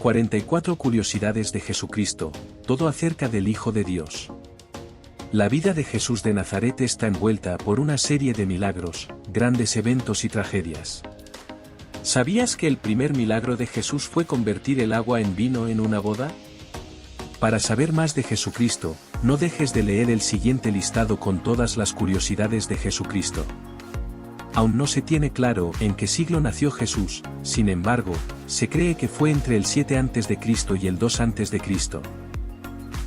44 curiosidades de Jesucristo, todo acerca del Hijo de Dios. La vida de Jesús de Nazaret está envuelta por una serie de milagros, grandes eventos y tragedias. ¿Sabías que el primer milagro de Jesús fue convertir el agua en vino en una boda? Para saber más de Jesucristo, no dejes de leer el siguiente listado con todas las curiosidades de Jesucristo. Aún no se tiene claro en qué siglo nació Jesús, sin embargo, se cree que fue entre el 7 a.C. y el 2 a.C.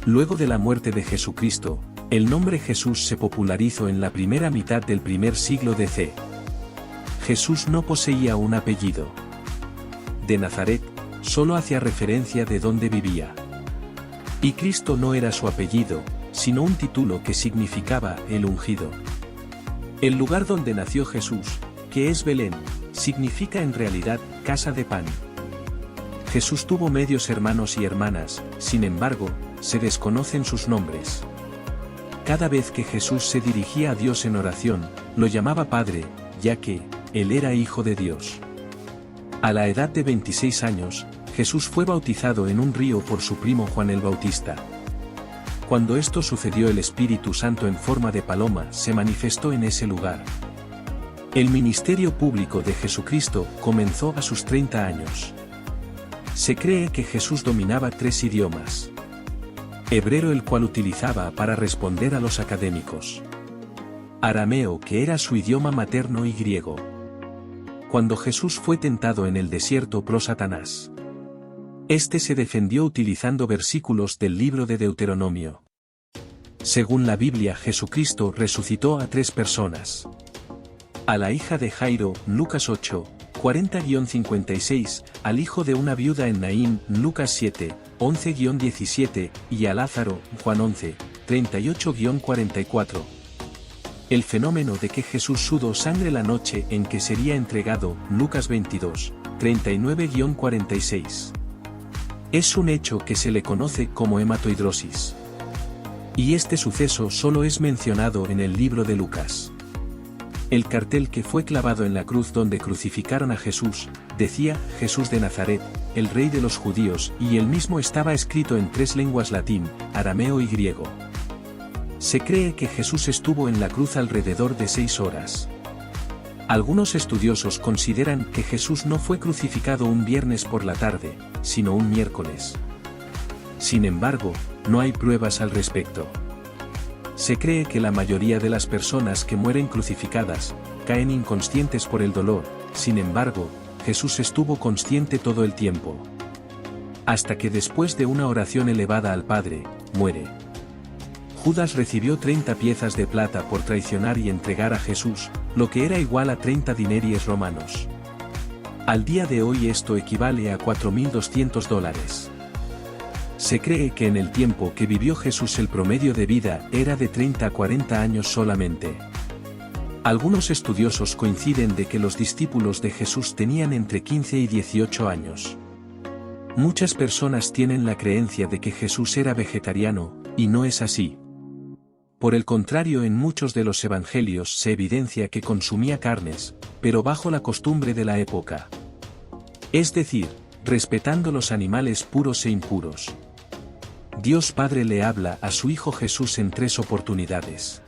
Luego de la muerte de Jesucristo, el nombre Jesús se popularizó en la primera mitad del primer siglo d.C. Jesús no poseía un apellido. De Nazaret, solo hacía referencia de dónde vivía. Y Cristo no era su apellido, sino un título que significaba el ungido. El lugar donde nació Jesús, que es Belén, significa en realidad casa de pan. Jesús tuvo medios hermanos y hermanas, sin embargo, se desconocen sus nombres. Cada vez que Jesús se dirigía a Dios en oración, lo llamaba Padre, ya que Él era Hijo de Dios. A la edad de 26 años, Jesús fue bautizado en un río por su primo Juan el Bautista. Cuando esto sucedió, el Espíritu Santo en forma de paloma se manifestó en ese lugar. El ministerio público de Jesucristo comenzó a sus 30 años. Se cree que Jesús dominaba 3 idiomas. Hebreo, el cual utilizaba para responder a los académicos. Arameo, que era su idioma materno, y griego. Cuando Jesús fue tentado en el desierto por Satanás, este se defendió utilizando versículos del libro de Deuteronomio. Según la Biblia, Jesucristo resucitó a 3 personas. A la hija de Jairo, Lucas 8, 40-56, al hijo de una viuda en Naín, Lucas 7, 11-17, y a Lázaro, Juan 11, 38-44. El fenómeno de que Jesús sudó sangre la noche en que sería entregado, Lucas 22, 39-46. Es un hecho que se le conoce como hematoidrosis. Y este suceso solo es mencionado en el libro de Lucas. El cartel que fue clavado en la cruz donde crucificaron a Jesús, decía, Jesús de Nazaret, el rey de los judíos, y el mismo estaba escrito en 3 lenguas: latín, arameo y griego. Se cree que Jesús estuvo en la cruz alrededor de 6 horas. Algunos estudiosos consideran que Jesús no fue crucificado un viernes por la tarde, sino un miércoles. Sin embargo, no hay pruebas al respecto. Se cree que la mayoría de las personas que mueren crucificadas, caen inconscientes por el dolor, sin embargo, Jesús estuvo consciente todo el tiempo. Hasta que después de una oración elevada al Padre, muere. Judas recibió 30 piezas de plata por traicionar y entregar a Jesús, lo que era igual a 30 dineries romanos. Al día de hoy esto equivale a $4.200. Se cree que en el tiempo que vivió Jesús el promedio de vida era de 30 a 40 años solamente. Algunos estudiosos coinciden de que los discípulos de Jesús tenían entre 15 y 18 años. Muchas personas tienen la creencia de que Jesús era vegetariano, y no es así. Por el contrario, en muchos de los evangelios se evidencia que consumía carnes, pero bajo la costumbre de la época. Es decir, respetando los animales puros e impuros. Dios Padre le habla a su Hijo Jesús en 3 oportunidades.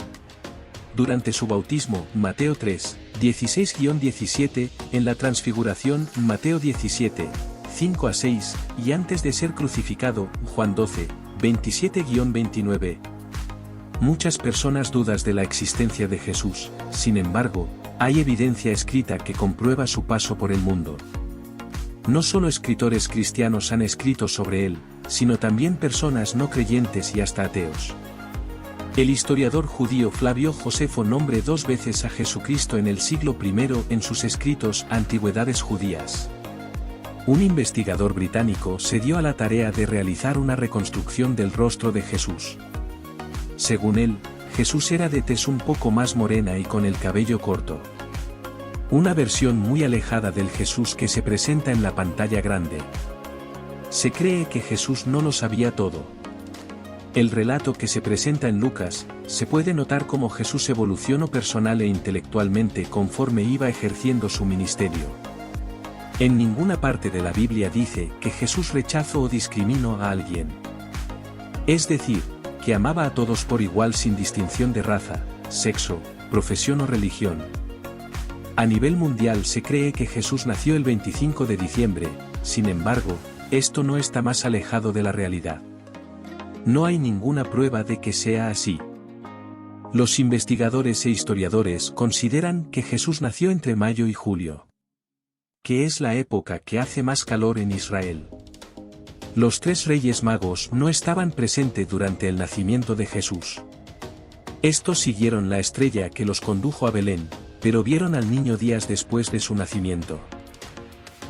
Durante su bautismo, Mateo 3, 16-17, en la transfiguración, Mateo 17, 5-6, y antes de ser crucificado, Juan 12, 27-29. Muchas personas dudan de la existencia de Jesús, sin embargo, hay evidencia escrita que comprueba su paso por el mundo. No solo escritores cristianos han escrito sobre él, sino también personas no creyentes y hasta ateos. El historiador judío Flavio Josefo nombra 2 veces a Jesucristo en el siglo I en sus escritos Antigüedades Judías. Un investigador británico se dio a la tarea de realizar una reconstrucción del rostro de Jesús. Según él, Jesús era de tez un poco más morena y con el cabello corto. Una versión muy alejada del Jesús que se presenta en la pantalla grande. Se cree que Jesús no lo sabía todo. El relato que se presenta en Lucas, se puede notar cómo Jesús evolucionó personal e intelectualmente conforme iba ejerciendo su ministerio. En ninguna parte de la Biblia dice que Jesús rechazó o discriminó a alguien. Es decir, que amaba a todos por igual sin distinción de raza, sexo, profesión o religión. A nivel mundial se cree que Jesús nació el 25 de diciembre, sin embargo, esto no está más alejado de la realidad. No hay ninguna prueba de que sea así. Los investigadores e historiadores consideran que Jesús nació entre mayo y julio, que es la época que hace más calor en Israel. Los 3 Reyes Magos no estaban presentes durante el nacimiento de Jesús. Estos siguieron la estrella que los condujo a Belén, pero vieron al niño días después de su nacimiento.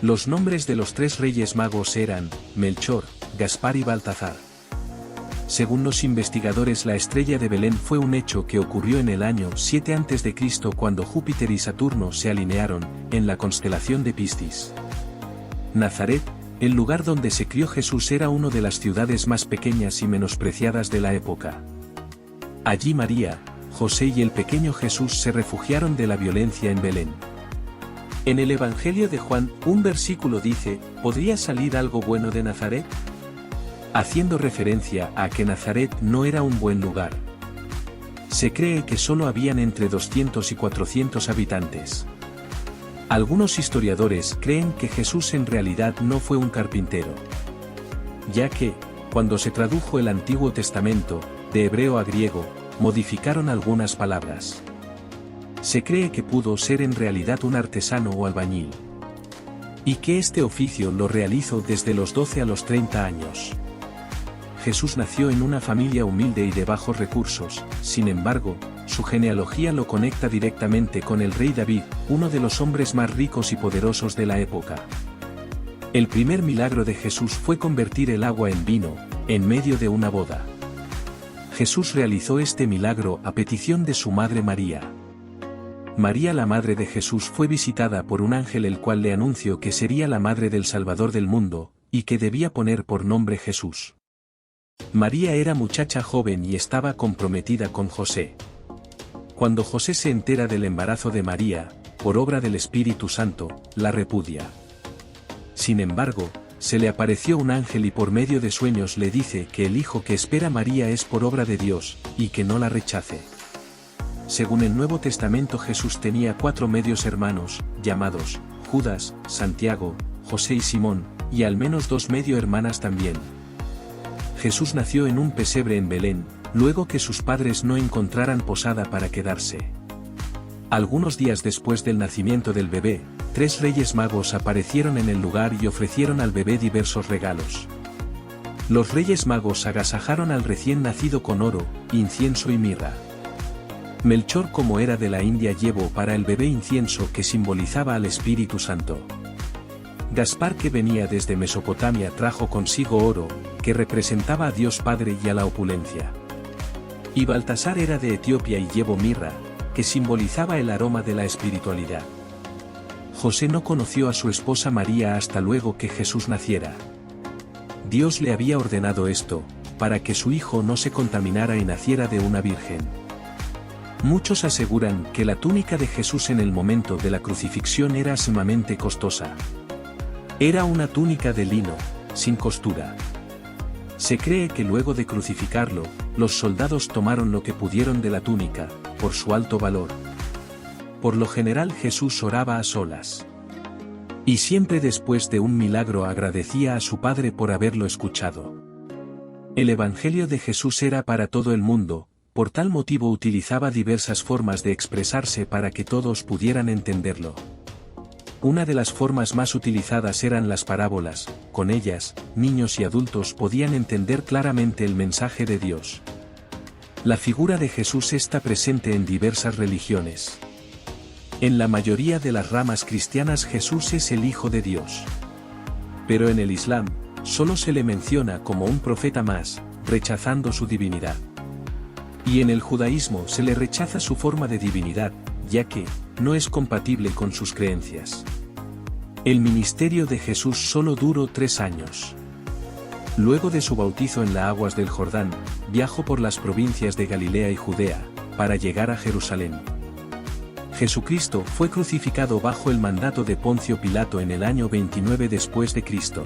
Los nombres de los 3 Reyes Magos eran Melchor, Gaspar y Baltasar. Según los investigadores, la estrella de Belén fue un hecho que ocurrió en el año 7 a.C. cuando Júpiter y Saturno se alinearon, en la constelación de Piscis. Nazaret, el lugar donde se crió Jesús, era una de las ciudades más pequeñas y menospreciadas de la época. Allí María, José y el pequeño Jesús se refugiaron de la violencia en Belén. En el Evangelio de Juan, un versículo dice, ¿podría salir algo bueno de Nazaret? Haciendo referencia a que Nazaret no era un buen lugar. Se cree que solo habían entre 200 y 400 habitantes. Algunos historiadores creen que Jesús en realidad no fue un carpintero, ya que, cuando se tradujo el Antiguo Testamento, de hebreo a griego, modificaron algunas palabras. Se cree que pudo ser en realidad un artesano o albañil, y que este oficio lo realizó desde los 12 a los 30 años. Jesús nació en una familia humilde y de bajos recursos, sin embargo, su genealogía lo conecta directamente con el rey David, uno de los hombres más ricos y poderosos de la época. El primer milagro de Jesús fue convertir el agua en vino, en medio de una boda. Jesús realizó este milagro a petición de su madre María. María, la madre de Jesús, fue visitada por un ángel, el cual le anunció que sería la madre del Salvador del mundo, y que debía poner por nombre Jesús. María era muchacha joven y estaba comprometida con José. Cuando José se entera del embarazo de María, por obra del Espíritu Santo, la repudia. Sin embargo, se le apareció un ángel y por medio de sueños le dice que el hijo que espera María es por obra de Dios, y que no la rechace. Según el Nuevo Testamento, Jesús tenía 4 medios hermanos, llamados Judas, Santiago, José y Simón, y al menos 2 medio hermanas también. Jesús nació en un pesebre en Belén, luego que sus padres no encontraran posada para quedarse. Algunos días después del nacimiento del bebé, 3 Reyes Magos aparecieron en el lugar y ofrecieron al bebé diversos regalos. Los Reyes Magos agasajaron al recién nacido con oro, incienso y mirra. Melchor, como era de la India, llevó para el bebé incienso que simbolizaba al Espíritu Santo. Gaspar, que venía desde Mesopotamia, trajo consigo oro, que representaba a Dios Padre y a la opulencia. Y Baltasar era de Etiopía y llevó mirra, que simbolizaba el aroma de la espiritualidad. José no conoció a su esposa María hasta luego que Jesús naciera. Dios le había ordenado esto, para que su hijo no se contaminara y naciera de una virgen. Muchos aseguran que la túnica de Jesús en el momento de la crucifixión era sumamente costosa. Era una túnica de lino, sin costura. Se cree que luego de crucificarlo, los soldados tomaron lo que pudieron de la túnica, por su alto valor. Por lo general Jesús oraba a solas. Y siempre después de un milagro agradecía a su Padre por haberlo escuchado. El Evangelio de Jesús era para todo el mundo, por tal motivo utilizaba diversas formas de expresarse para que todos pudieran entenderlo. Una de las formas más utilizadas eran las parábolas, con ellas, niños y adultos podían entender claramente el mensaje de Dios. La figura de Jesús está presente en diversas religiones. En la mayoría de las ramas cristianas Jesús es el Hijo de Dios. Pero en el Islam, solo se le menciona como un profeta más, rechazando su divinidad. Y en el judaísmo se le rechaza su forma de divinidad, ya que no es compatible con sus creencias. El ministerio de Jesús solo duró 3 años. Luego de su bautizo en las aguas del Jordán, viajó por las provincias de Galilea y Judea, para llegar a Jerusalén. Jesucristo fue crucificado bajo el mandato de Poncio Pilato en el año 29 después de Cristo.